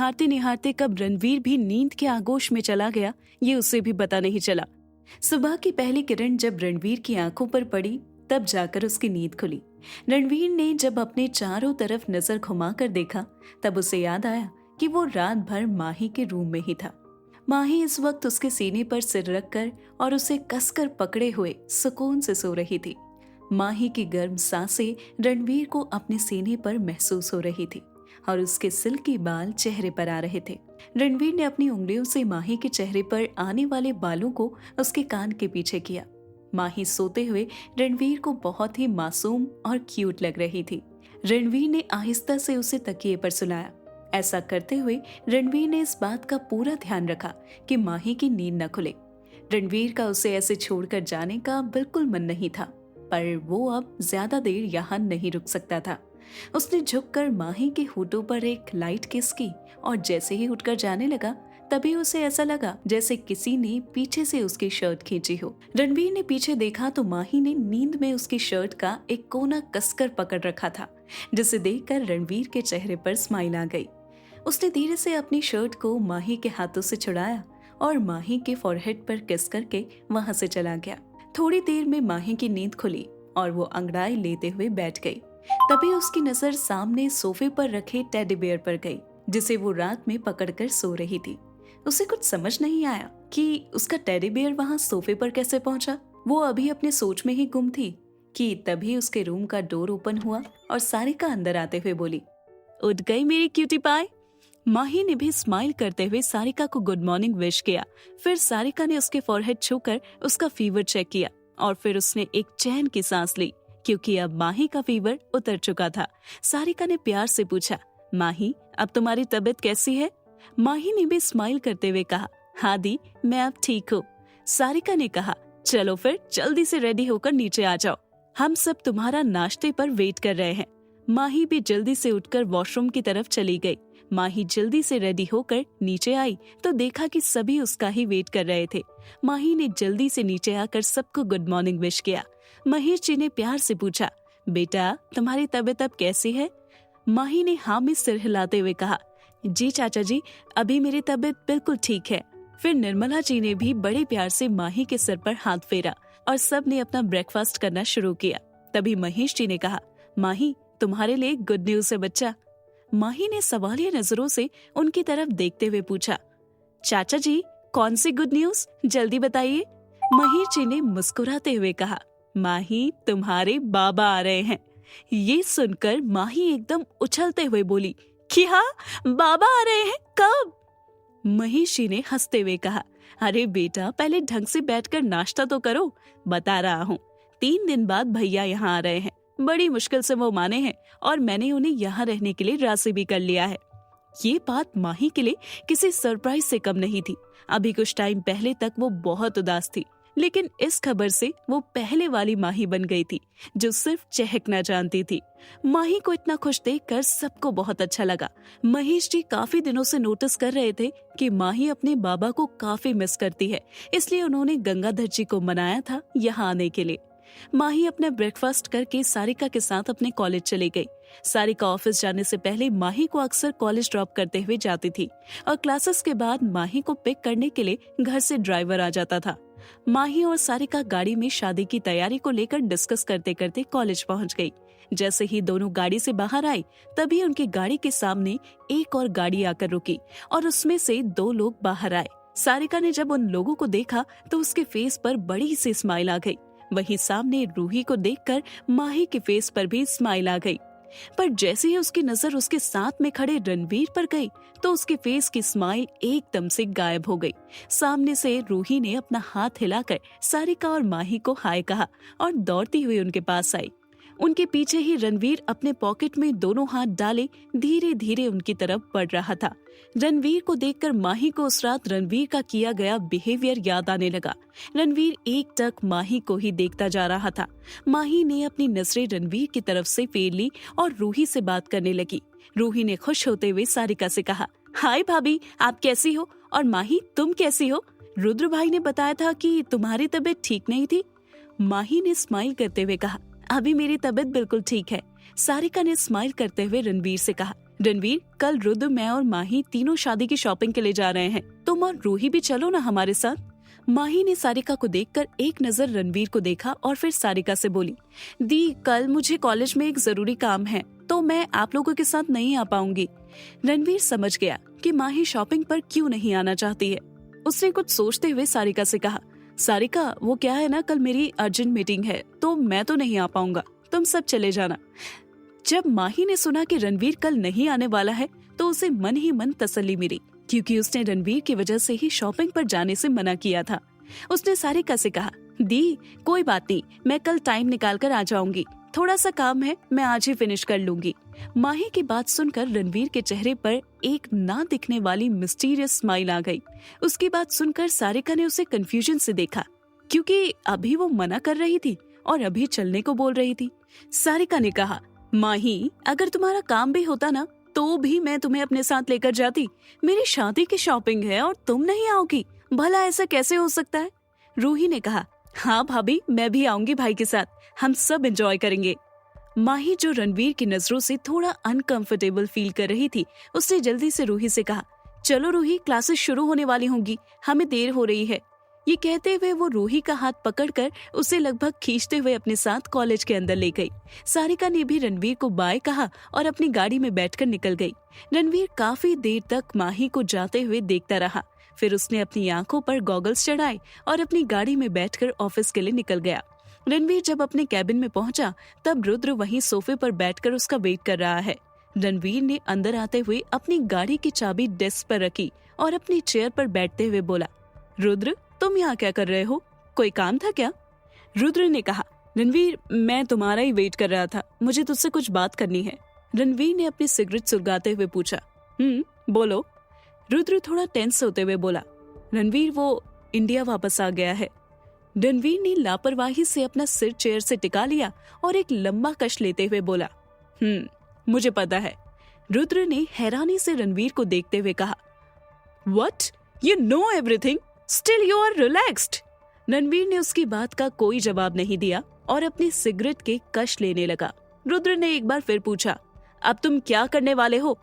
निहारते निहारते कब रणवीर भी नींद के आगोश में चला गया, ये उसे भी पता नहीं चला। सुबह की पहली किरण जब रणवीर की आंखों पर पड़ी, तब जाकर उसकी नींद खुली। रणवीर ने जब अपने चारों तरफ नजर घुमाकर देखा, तब उसे याद आया कि वो रात भर माही के रूम में ही था। माही इस वक्त उसके सीने पर सिर रखकर और उसे कसकर पकड़े हुए सुकून से सो रही थी। माही की गर्म सांसें रणवीर को अपने सीने पर महसूस हो रही थी और उसके सिल्की बाल चेहरे पर आ रहे थे। रणवीर ने अपनी उंगलियों से माही के चेहरे पर आने वाले बालों को उसके कान के पीछे किया। माही सोते हुए रणवीर को बहुत ही मासूम और क्यूट लग रही थी। रणवीर ने आहिस्ता से उसे तकिए पर सुलाया। ऐसा करते हुए रणवीर ने इस बात का पूरा ध्यान रखा कि माही की नींद न खुले। रणवीर का उसे ऐसे छोड़कर जाने का बिल्कुल मन नहीं था, पर वो अब ज्यादा देर यहाँ नहीं रुक सकता था। उसने झुककर माही के होठों पर एक लाइट किस की और जैसे ही उठकर जाने लगा, तभी उसे ऐसा लगा जैसे किसी ने पीछे से उसकी शर्ट खींची हो। रणवीर ने पीछे देखा तो माही ने नींद में उसकी शर्ट का एक कोना कसकर पकड़ रखा था, जिसे देखकर रणवीर के चेहरे पर स्माइल आ गई। उसने धीरे से अपनी शर्ट को माही के हाथों से छुड़ाया और माही के फॉरहेड पर किस करके वहां से चला गया। थोड़ी देर में माही की नींद खुली और वो अंगड़ाई लेते हुए बैठ गई। तभी उसकी नजर सामने सोफे पर रखे टेडी बेयर पर गई, जिसे वो रात में पकड़कर सो रही थी। उसे कुछ समझ नहीं आया कि उसका टेडी बेयर वहां सोफे पर कैसे पहुंचा। वो अभी अपने सोच में ही गुम थी कि तभी उसके रूम का डोर ओपन हुआ और सारिका अंदर आते हुए बोली, उठ गई मेरी क्यूटी पाई। माही ने भी स्माइल करते हुए सारिका को गुड मॉर्निंग विश किया। फिर सारिका ने उसके फॉरहेड छूकर उसका फीवर चेक किया और फिर उसने एक चैन की सांस ली, क्योंकि अब माही का फीवर उतर चुका था। सारिका ने प्यार से पूछा, माही अब तुम्हारी तबीयत कैसी है? माही ने भी स्माइल करते हुए कहा, हाँ दी, मैं अब ठीक हूँ। सारिका ने कहा, चलो फिर जल्दी से रेडी होकर नीचे आ जाओ, हम सब तुम्हारा नाश्ते पर वेट कर रहे हैं। माही भी जल्दी से उठकर वॉशरूम की तरफ चली गई। माही जल्दी से रेडी होकर नीचे आई तो देखा कि सभी उसका ही वेट कर रहे थे। माही ने जल्दी से नीचे आकर सबको गुड मॉर्निंग विश किया। महेश जी ने प्यार से पूछा, बेटा तुम्हारी तबीयत अब कैसी है? माही ने हाँ में सिर हिलाते हुए कहा, जी चाचा जी, अभी मेरी तबीयत बिल्कुल ठीक है। फिर निर्मला जी ने भी बड़े प्यार से माही के सिर पर हाथ फेरा और सब ने अपना ब्रेकफास्ट करना शुरू किया। तभी महेश जी ने कहा, माही तुम्हारे लिए गुड न्यूज है बच्चा। माही ने सवालिया नजरों से उनकी तरफ देखते हुए पूछा, चाचा जी कौन सी गुड न्यूज, जल्दी बताइए। महेश जी ने मुस्कुराते हुए कहा, माही तुम्हारे बाबा आ रहे हैं। ये सुनकर माही एकदम उछलते हुए बोली, क्या बाबा आ रहे हैं, कब? महेश जी ने हंसते हुए कहा, अरे बेटा पहले ढंग से बैठकर नाश्ता तो करो, बता रहा हूँ 3 दिन बाद भैया यहाँ आ रहे हैं। बड़ी मुश्किल से वो माने हैं और मैंने उन्हें यहाँ रहने के लिए राजी भी कर लिया है। ये बात माही के लिए किसी सरप्राइज से कम नहीं थी। अभी कुछ टाइम पहले तक वो बहुत उदास थी, लेकिन इस खबर से वो पहले वाली माही बन गई थी जो सिर्फ चहकना जानती थी। माही को इतना खुश देखकर सबको बहुत अच्छा लगा। महेश जी काफी दिनों से नोटिस कर रहे थे कि माही अपने बाबा को काफी मिस करती है, इसलिए उन्होंने गंगाधर जी को मनाया था यहाँ आने के लिए। माही अपना ब्रेकफास्ट करके सारिका के साथ अपने कॉलेज चली गई। सारिका ऑफिस जाने से पहले माही को अक्सर कॉलेज ड्रॉप करते हुए जाती थी और क्लासेस के बाद माही को पिक करने के लिए घर से ड्राइवर आ जाता था। माही और सारिका गाड़ी में शादी की तैयारी को लेकर डिस्कस करते करते कॉलेज पहुंच गई। जैसे ही दोनों गाड़ी से बाहर आई, तभी उनकी गाड़ी के सामने एक और गाड़ी आकर रुकी और उसमें से 2 लोग बाहर आए। सारिका ने जब उन लोगों को देखा तो उसके फेस पर बड़ी सी स्माइल आ गई। वहीं सामने रूही को देखकर माही के फेस पर भी स्माइल आ गई। पर जैसे ही उसकी नजर उसके साथ में खड़े रणवीर पर गई तो उसके फेस की स्माइल एकदम से गायब हो गई। सामने से रूही ने अपना हाथ हिलाकर सारिका और माही को हाय कहा और दौड़ती हुई उनके पास आई। उनके पीछे ही रणवीर अपने पॉकेट में दोनों हाथ डाले धीरे धीरे उनकी तरफ बढ़ रहा था। रणवीर को देखकर माही को उस रात रणवीर का किया गया बिहेवियर याद आने लगा। रणवीर एकटक माही को ही देखता जा रहा था। माही ने अपनी नजरें रणवीर की तरफ से फेर ली और रूही से बात करने लगी। रूही ने खुश होते हुए सारिका से कहा, हाय भाभी, आप कैसी हो? और माही तुम कैसी हो? रुद्र भाई ने बताया था कि तुम्हारी तबीयत ठीक नहीं थी। माही ने स्माइल करते हुए कहा, अभी मेरी तबीयत बिल्कुल ठीक है। सारिका ने स्माइल करते हुए रणवीर से कहा, रणवीर, कल रुद्र, मैं और माही तीनों शादी की शॉपिंग के लिए जा रहे हैं। तुम और रूही भी चलो ना हमारे साथ। माही ने सारिका को देखकर एक नजर रणवीर को देखा और फिर सारिका से बोली, दी, कल मुझे कॉलेज में एक जरूरी काम है तो मैं आप लोगों के साथ नहीं आ पाऊंगी। रणवीर समझ गया कि माही शॉपिंग पर क्यों नहीं आना चाहती है। उसने कुछ सोचते हुए सारिका से कहा, सारिका, वो क्या है ना, कल मेरी अर्जेंट मीटिंग है तो मैं तो नहीं आ पाऊंगा, तुम सब चले जाना। जब माही ने सुना कि रणवीर कल नहीं आने वाला है तो उसे मन ही मन तसल्ली मिली, क्योंकि उसने रणवीर की वजह से ही शॉपिंग पर जाने से मना किया था। उसने सारिका से कहा, दी, कोई बात नहीं, मैं कल टाइम निकाल कर आ जाऊंगी, थोड़ा सा काम है, मैं आज ही फिनिश कर लूंगी। माही की बात सुनकर रणवीर के चेहरे पर एक ना दिखने वाली मिस्टीरियस स्माइल आ गई। उसकी बात सुनकर सारिका ने उसे कंफ्यूजन से देखा, क्योंकि अभी वो मना कर रही थी और अभी चलने को बोल रही थी। सारिका ने कहा, माही, अगर तुम्हारा काम भी होता ना तो भी मैं तुम्हें अपने साथ लेकर जाती। मेरी शादी की शॉपिंग है और तुम नहीं आओगी, भला ऐसा कैसे हो सकता है? रूही ने कहा, हाँ भाभी, मैं भी आऊंगी भाई के साथ, हम सब एंजॉय करेंगे। माही, जो रणवीर की नजरों से थोड़ा अनकंफर्टेबल फील कर रही थी, उसने जल्दी से रूही से कहा, चलो रूही, क्लासेस शुरू होने वाली होंगी, हमें देर हो रही है। ये कहते हुए वो रूही का हाथ पकड़कर उसे लगभग खींचते हुए अपने साथ कॉलेज के अंदर ले गई। सारिका ने भी रणवीर को बाय कहा और अपनी गाड़ी में बैठकर निकल गई। रणवीर काफी देर तक माही को जाते हुए देखता रहा, फिर उसने अपनी आंखों पर गॉगल्स चढ़ाए और अपनी गाड़ी में बैठकर ऑफिस के लिए निकल गया। रणवीर जब अपने कैबिन में पहुंचा तब रुद्र वहीं सोफे पर बैठकर उसका वेट कर रहा है। रणवीर ने अंदर आते हुए अपनी गाड़ी की चाबी डेस्क पर रखी और अपनी चेयर पर बैठते हुए बोला, रुद्र, तुम यहाँ क्या कर रहे हो, कोई काम था क्या? रुद्र ने कहा, रणवीर, मैं तुम्हारा ही वेट कर रहा था, मुझे तुझसे कुछ बात करनी है। रणवीर ने अपनी सिगरेट सुलगाते हुए पूछा, बोलो। रुद्र थोड़ा टेंस होते हुए बोला, रणवीर, वो इंडिया वापस आ गया है। रणवीर ने लापरवाही से अपना सिर चेयर से टिका लिया और एक लंबा कश लेते हुए बोला, मुझे पता है। रुद्र ने हैरानी से रणवीर को देखते हुए कहा, what, you know everything, still you are relaxed. Ranveer ने उसकी बात का कोई जवाब नहीं दिया और अपनी सिगरेट के कश लेने लगा। रुद्र ने एक बार फिर पूछा, अब तुम क्या करने वाले हो?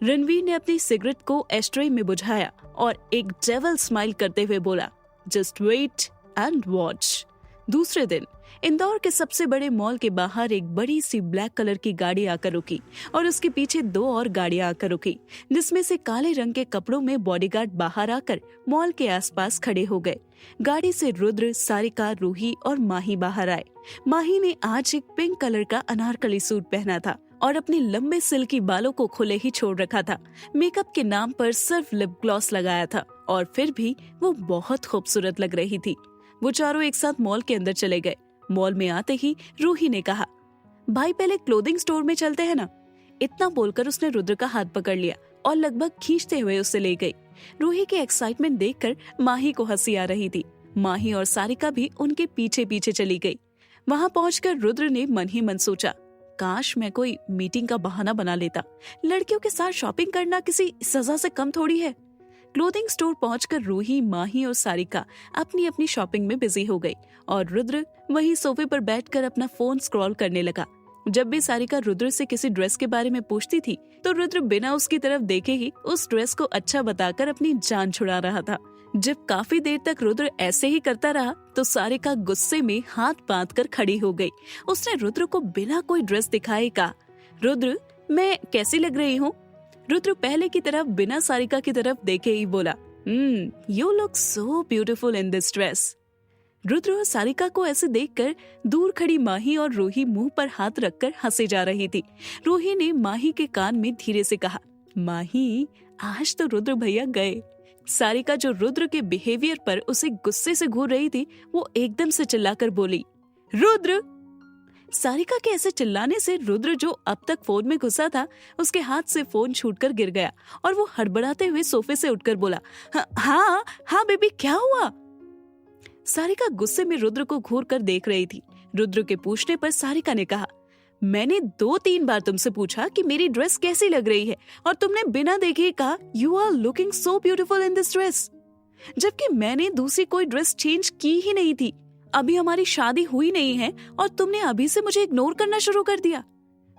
रणवीर ने अपनी सिगरेट को एस्ट्रे में बुझाया और एक डेविल स्माइल करते हुए बोला, जस्ट वेट एंड वॉच। दूसरे दिन इंदौर के सबसे बड़े मॉल के बाहर एक बड़ी सी ब्लैक कलर की गाड़ी आकर रुकी और उसके पीछे 2 और गाड़ियां आकर रुकी, जिसमें से काले रंग के कपड़ों में बॉडीगार्ड बाहर आकर मॉल के आसपास खड़े हो गए। गाड़ी से रुद्र, सारिका, रूही और माही बाहर आए। माही ने आज एक पिंक कलर का अनारकली सूट पहना था और अपने लंबे सिल्की बालों को खुले ही छोड़ रखा था। मेकअप के नाम पर सिर्फ लिप ग्लॉस लगाया था और फिर भी वो बहुत खूबसूरत लग रही थी। वो चारों एक साथ मॉल के अंदर चले गए। मॉल में आते ही रूही ने कहा, भाई, पहले क्लोथिंग स्टोर में चलते हैं ना। इतना बोलकर उसने रुद्र का हाथ पकड़ लिया और लगभग खींचते हुए उससे ले गई। रूही की एक्साइटमेंट देखकर माही को हंसी आ रही थी। माही और सारिका भी उनके पीछे पीछे चली गई। वहां पहुंचकर रुद्र ने मन ही मन सोचा, काश मैं कोई मीटिंग का बहाना बना लेता। लड़कियों के साथ शॉपिंग करना किसी सजा से कम थोड़ी है। क्लोथिंग स्टोर पहुंचकर रूही, माही और सारिका अपनी अपनी शॉपिंग में बिजी हो गई और रुद्र वहीं सोफे पर बैठकर अपना फोन स्क्रॉल करने लगा। जब भी सारिका रुद्र से किसी ड्रेस के बारे में पूछती थी तो रुद्र बिना उसकी तरफ देखे ही उस ड्रेस को अच्छा बताकर अपनी जान छुड़ा रहा था। जब काफी देर तक रुद्र ऐसे ही करता रहा तो सारिका गुस्से में हाथ बांध कर खड़ी हो गई। उसने रुद्र को बिना कोई ड्रेस दिखाए कहा, रुद्र, मैं कैसी लग रही हूँ? रुद्र पहले की तरफ बिना सारिका की तरफ देखे ही बोला, you look so beautiful in this dress. Rudra और सारिका को ऐसे देखकर दूर खड़ी माही और रूही मुंह पर हाथ रखकर हंसे जा रही थी। रूही ने माही के कान में धीरे से कहा, माही, आज तो रुद्र भैया गए। सारिका, जो रुद्र के बिहेवियर पर उसे गुस्से से घूर रही थी, वो एकदम से चिल्लाकर बोली, रुद्र। सारिका के ऐसे चिल्लाने से रुद्र, जो अब तक फोन में घुसा था, उसके हाथ से फोन छूटकर गिर गया और वो हड़बड़ाते हुए सोफे से उठकर बोला, हाँ बेबी, क्या हुआ? सारिका गुस्से में रुद्र को घूर कर देख रही थी। रुद्र के पूछने पर सारिका ने कहा, मैंने 2-3 बार तुमसे पूछा कि मेरी ड्रेस कैसी लग रही है और तुमने बिना देखे कहा, you are looking so beautiful in this dress, जबकि मैंने दूसरी कोई ड्रेस चेंज की ही नहीं थी। अभी हमारी शादी हुई नहीं है और तुमने अभी से मुझे इग्नोर करना शुरू कर दिया।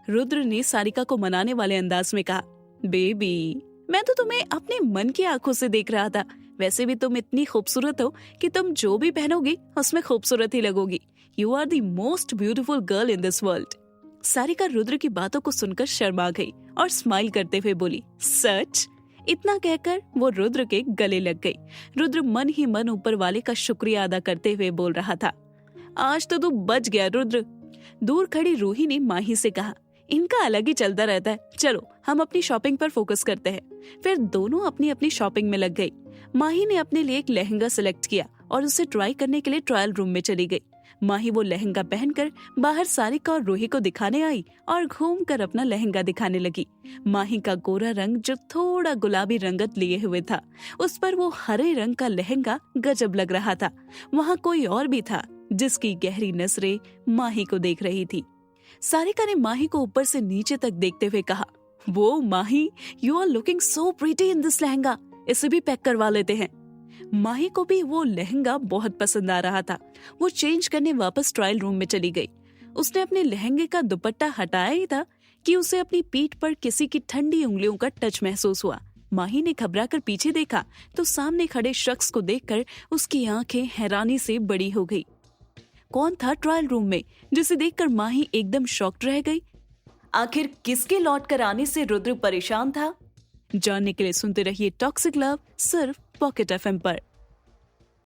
रुद्र ने सारिका को मनाने वाले अंदाज में कहा, बेबी, मैं तो तुम्हें अपने मन की आंखों से देख रहा था। वैसे भी तुम इतनी खूबसूरत हो कि तुम जो भी पहनोगी उसमें खूबसूरत ही लगोगी। You are the most beautiful girl in this world. Sarika Rudra की बातों को सुनकर शर्मा गई और स्माइल करते हुए बोली, सच? इतना कहकर वो रुद्र के गले लग गई। रुद्र मन ही मन ऊपर वाले का शुक्रिया अदा करते हुए बोल रहा था, आज तो तू बच गया रुद्र। दूर खड़ी रूही ने माही से कहा, इनका अलग ही चलता रहता है, चलो हम अपनी शॉपिंग पर फोकस करते हैं। फिर दोनों अपनी अपनी शॉपिंग में लग गई। माही ने अपने लिए एक लहंगा सिलेक्ट किया और उसे ट्राई करने के लिए ट्रायल रूम में चली गई। माही वो लहंगा पहनकर बाहर सारिका और रूही को दिखाने आई और घूमकर अपना लहंगा दिखाने लगी। माही का गोरा रंग जो थोड़ा गुलाबी रंगत लिए हुए था, उस पर वो हरे रंग का लहंगा गजब लग रहा था। वहाँ कोई और भी था जिसकी गहरी नजरें माही को देख रही थी। सारिका ने माही को ऊपर से नीचे तक देखते हुए कहा, वो Mahi, you are looking so pretty in this lehenga, इसे भी पैक करवा लेते हैं। माही को भी वो लहंगा बहुत पसंद आ रहा था। वो चेंज करने वापस ट्रायल रूम में चली गई। उसने अपने लहंगे का दुपट्टा हटाया ही था कि उसे अपनी पीठ पर किसी की ठंडी उंगलियों का टच महसूस हुआ। माही ने घबराकर पीछे देखा तो सामने खड़े शख्स को देखकर उसकी आंखें हैरानी से बड़ी हो गई। कौन था ट्रायल रूम में जिसे देखकर माही एकदम शॉक्ड रह गई? आखिर किसके लौट कर आने से रुद्र परेशान था? जानने के लिए सुनते रहिए टॉक्सिक लव सिर्फ पॉकेट एफएम पर।